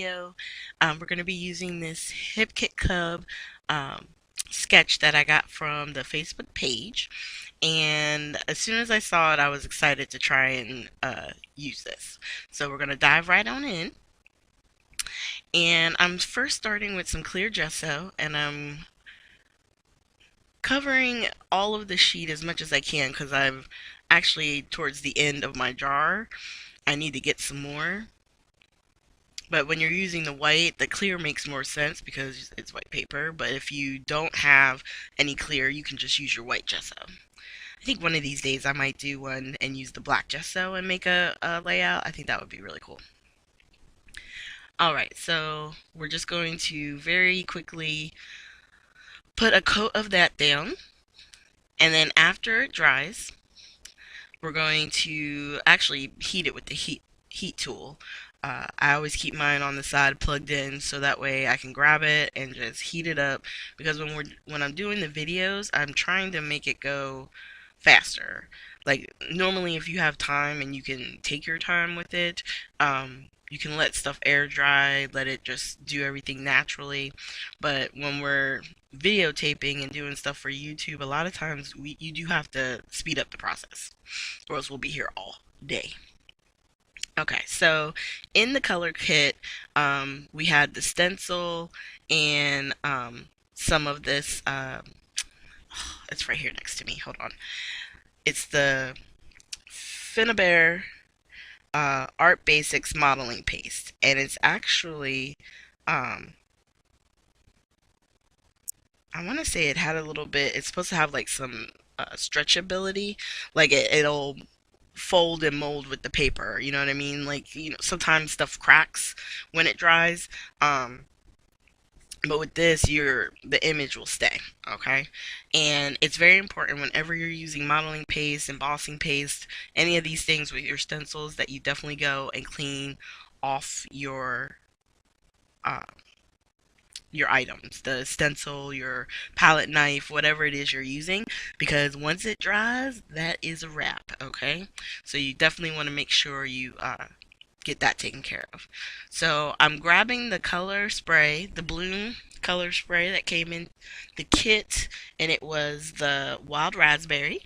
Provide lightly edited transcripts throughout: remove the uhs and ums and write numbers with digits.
video. We're going to be using this HipKit Cub um, sketch that I got from the Facebook page. And as soon as I saw it, I was excited to try and use this. So we're going to dive right on in. And I'm first starting with some clear gesso, and I'm covering all of the sheet as much as I can because I'm actually towards the end of my jar. I need to get some more. But when you're using the white, the clear makes more sense because it's white paper. But if you don't have any clear, you can just use your white gesso. I think one of these days I might do one and use the black gesso and make a layout. I think that would be really cool. Alright, so we're just going to very quickly put a coat of that down. And then after it dries, we're going to actually heat it with the heat tool. I always keep mine on the side plugged in so that way I can grab it and just heat it up because when I'm doing the videos, I'm trying to make it go faster. Like normally if you have time and you can take your time with it, you can let stuff air dry, let it just do everything naturally. But when we're videotaping and doing stuff for YouTube, a lot of times you do have to speed up the process or else we'll be here all day. Okay, so in the color kit, we had the stencil and some of this. It's right here next to me. Hold on. It's the Finnabair Art Basics modeling paste, and it's actually, I want to say it had a little bit. It's supposed to have like some stretchability, like it'll fold and mold with the paper. You know what I mean? Like sometimes stuff cracks when it dries. But with this, the image will stay, okay? And it's very important whenever you're using modeling paste, embossing paste, any of these things with your stencils that you definitely go and clean off uh, your items, the stencil, your palette knife, whatever it is you're using, because once it dries, that is a wrap, okay? So you definitely want to make sure you get that taken care of. So I'm grabbing the color spray, the Bloom color spray that came in the kit, and it was the Wild Raspberry.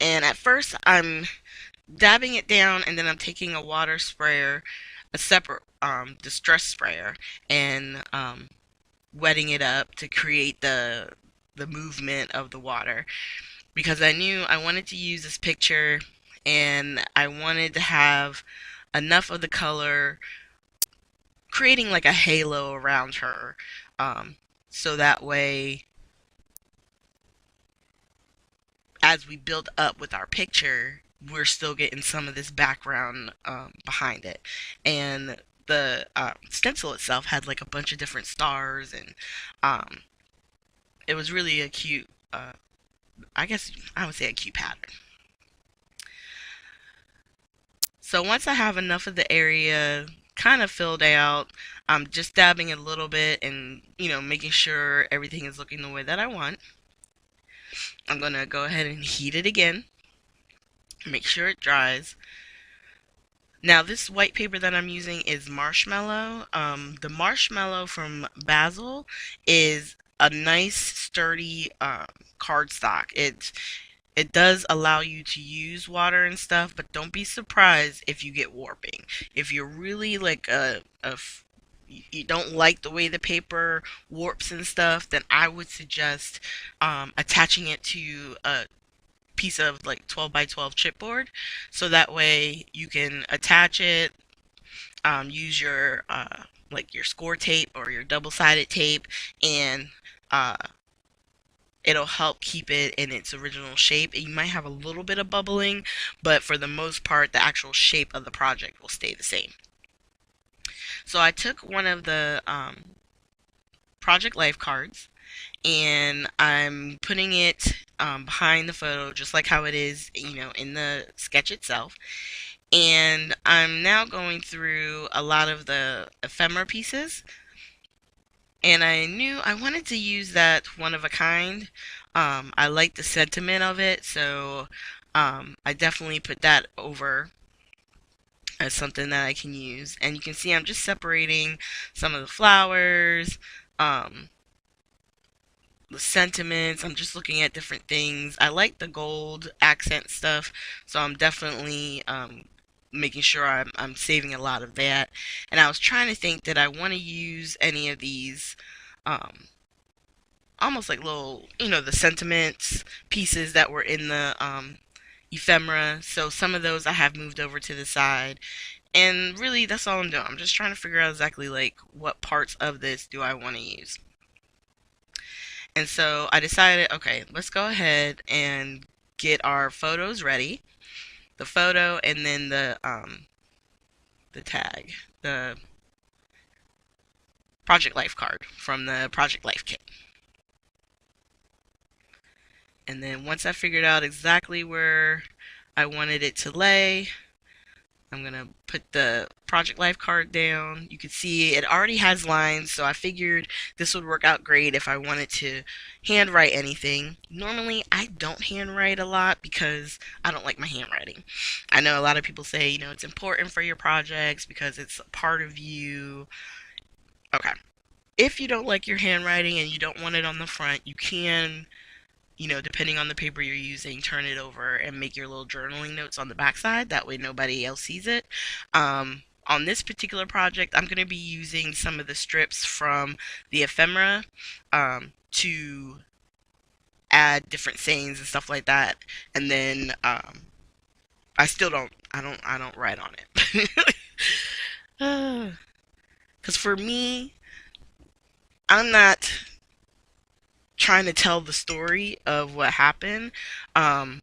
And at first I'm dabbing it down, and then I'm taking a water sprayer, a separate distress sprayer, and wetting it up to create the movement of the water because I knew I wanted to use this picture and I wanted to have enough of the color creating like a halo around her, um, so that way as we build up with our picture we're still getting some of this background behind it. And the stencil itself had like a bunch of different stars, and um, it was really a cute, I guess I would say a cute pattern. So once I have enough of the area kind of filled out, I'm just dabbing a little bit and, making sure everything is looking the way that I want. I'm going to go ahead and heat it again, make sure it dries. Now this white paper that I'm using is Marshmallow. The Marshmallow from Basil is a nice sturdy cardstock. It does allow you to use water and stuff, but don't be surprised if you get warping. If you're really like you don't like the way the paper warps and stuff, then I would suggest attaching it to a piece of like 12 by 12 chipboard so that way you can attach it, use your like your score tape or your double-sided tape, and uh, it'll help keep it in its original shape. You might have a little bit of bubbling, but for the most part, the actual shape of the project will stay the same. So I took one of the Project Life cards and I'm putting it behind the photo just like how it is, in the sketch itself. And I'm now going through a lot of the ephemera pieces, and I knew I wanted to use that one of a kind. I like the sentiment of it, so I definitely put that over as something that I can use. And you can see I'm just separating some of the flowers, um, the sentiments. I'm just looking at different things. I like the gold accent stuff, so I'm definitely making sure I'm saving a lot of that. And I was trying to think that I want to use any of these um, almost like little, the sentiments pieces that were in the ephemera. So some of those I have moved over to the side. And really, that's all I'm doing. I'm just trying to figure out exactly like what parts of this do I want to use. And so I decided, okay, let's go ahead and get our photos ready. The photo and then the tag, the Project Life card from the Project Life kit. And then once I figured out exactly where I wanted it to lay, I'm going to put the Project Life card down. You can see it already has lines, so I figured this would work out great if I wanted to handwrite anything. Normally, I don't handwrite a lot because I don't like my handwriting. I know a lot of people say, it's important for your projects because it's a part of you. Okay. If you don't like your handwriting and you don't want it on the front, you can, depending on the paper you're using, turn it over and make your little journaling notes on the backside. That way nobody else sees it. On this particular project, I'm going to be using some of the strips from the ephemera to add different sayings and stuff like that. And then I still I don't write on it. Because for me, I'm not trying to tell the story of what happened,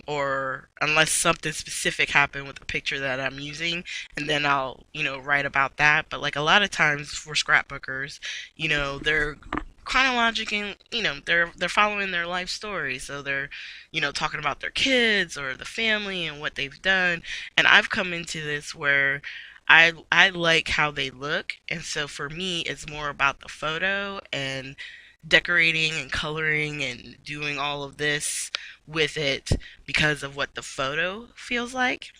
or unless something specific happened with the picture that I'm using, and then I'll, write about that. But like a lot of times for scrapbookers, they're chronologic and they're following their life story, so they're talking about their kids or the family and what they've done. And I've come into this where I like how they look, and so for me it's more about the photo and decorating and coloring and doing all of this with it because of what the photo feels like.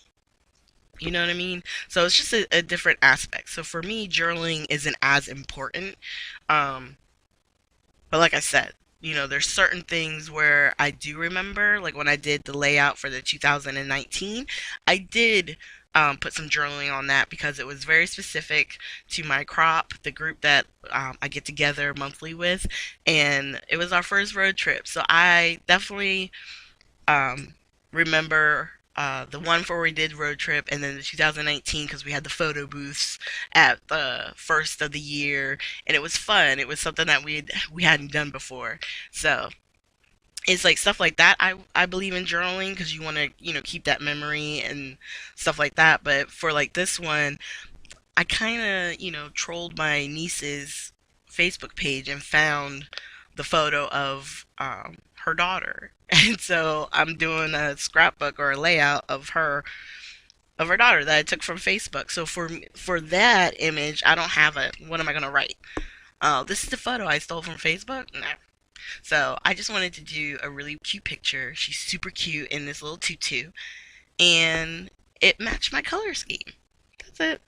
You know what I mean? So it's just a different aspect. So for me, journaling isn't as important. Um, but like I said, there's certain things where I do remember, like when I did the layout for the 2019, I did put some journaling on that because it was very specific to my crop, the group that I get together monthly with, and it was our first road trip. So I definitely um, remember the one for we did road trip, and then the 2019 because we had the photo booths at the first of the year, and it was fun. It was something that we hadn't done before, so it's like stuff like that. I believe in journaling because you want to keep that memory and stuff like that. But for like this one, I kind of trolled my niece's Facebook page and found the photo of her daughter. And so I'm doing a scrapbook or a layout of her daughter that I took from Facebook. So for that image, I don't have a what am I gonna write? Oh, this is the photo I stole from Facebook. Nah. So I just wanted to do a really cute picture. She's super cute in this little tutu, and it matched my color scheme. That's it.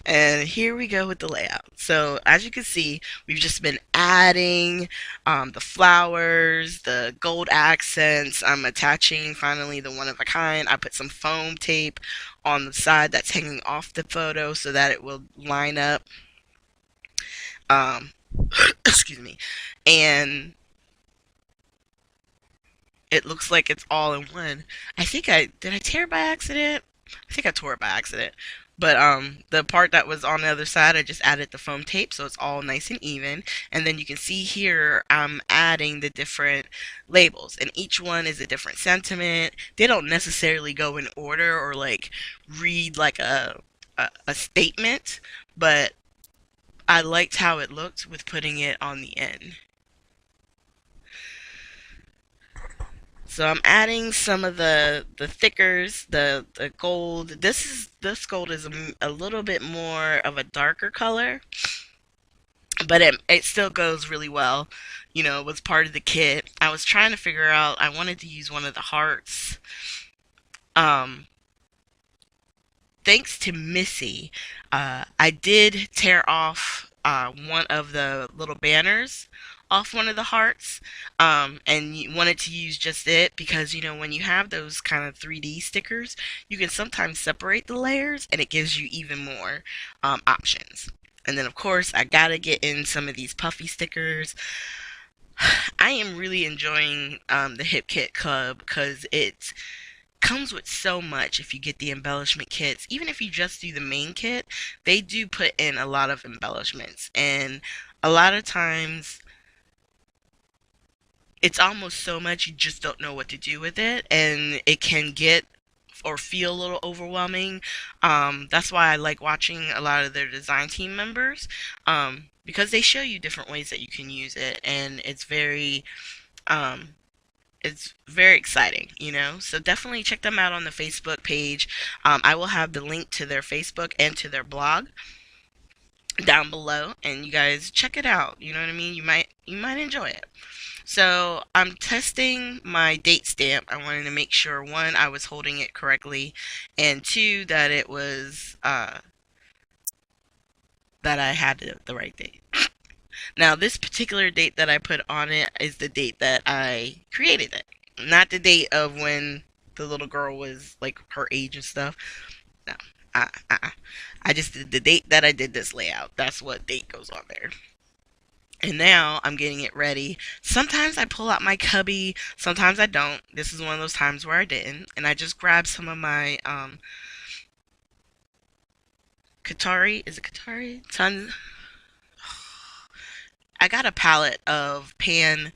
And here we go with the layout. So as you can see, we've just been adding the flowers, the gold accents. I'm attaching finally the one of a kind. I put some foam tape on the side that's hanging off the photo so that it will line up. Um, excuse me. And it looks like it's all in one. I think I tear it by accident? I think I tore it by accident. But the part that was on the other side, I just added the foam tape so it's all nice and even. And then you can see here I'm adding the different labels, and each one is a different sentiment. They don't necessarily go in order or like read like a statement, but I liked how it looked with putting it on the end. So I'm adding some of the thickers, the gold. This gold is a little bit more of a darker color, but it still goes really well. It was part of the kit. I was trying to figure out. I wanted to use one of the hearts. Um, thanks to Missy, I did tear off one of the little banners off one of the hearts, and wanted to use just it because when you have those kind of 3D stickers, you can sometimes separate the layers, and it gives you even more options. And then of course I gotta get in some of these puffy stickers. I am really enjoying the Hip Kit Club because it comes with so much if you get the embellishment kits. Even if you just do the main kit, they do put in a lot of embellishments. And a lot of times it's almost so much you just don't know what to do with it, and it can get or feel a little overwhelming. That's why I like watching a lot of their design team members, because they show you different ways that you can use it, and um, it's very exciting, So definitely check them out on the Facebook page. I will have the link to their Facebook and to their blog down below, and you guys check it out. You know what I mean? You might enjoy it. So I'm testing my date stamp. I wanted to make sure, one, I was holding it correctly, and two, that it was that I had the right date. Now, this particular date that I put on it is the date that I created it, not the date of when the little girl was like her age and stuff. No, I just did the date that I did this layout. That's what date goes on there. And now I'm getting it ready. Sometimes I pull out my cubby, sometimes I don't. This is one of those times where I didn't. And I just grabbed some of my Katari. Is it Katari? I got a palette of pan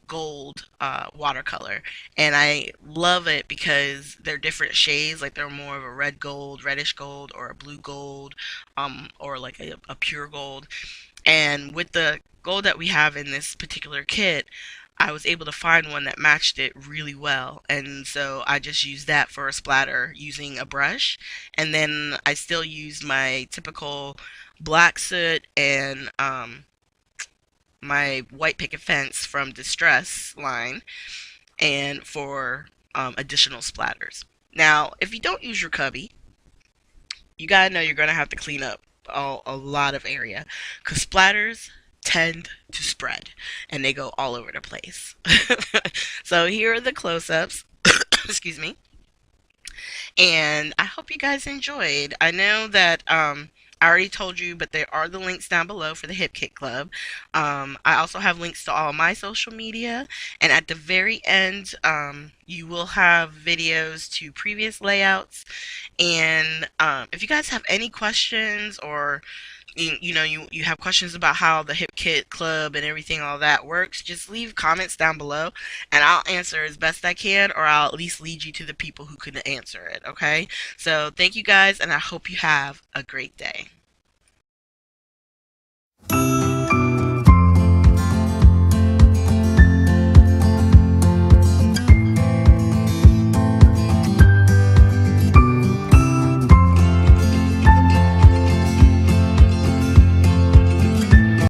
gold watercolor, and I love it because they're different shades. Like they're more of a red gold, reddish gold, or a blue gold, or like a pure gold. And with the gold that we have in this particular kit, I was able to find one that matched it really well. And so I just used that for a splatter using a brush. And then I still used my typical black soot and my white picket fence from Distress line, and for additional splatters. Now, if you don't use your cubby, you gotta know you're gonna have to clean up a lot of area because splatters tend to spread and they go all over the place. So here are the close-ups. Excuse me. And I hope you guys enjoyed. I know that I already told you, but there are the links down below for the Hip Kit Club. I also have links to all my social media, and at the very end, you will have videos to previous layouts. And if you guys have any questions, or you have questions about how the Hip Kit Club and everything, all that works, just leave comments down below and I'll answer as best I can, or I'll at least lead you to the people who can answer it, okay? So thank you guys, and I hope you have a great day.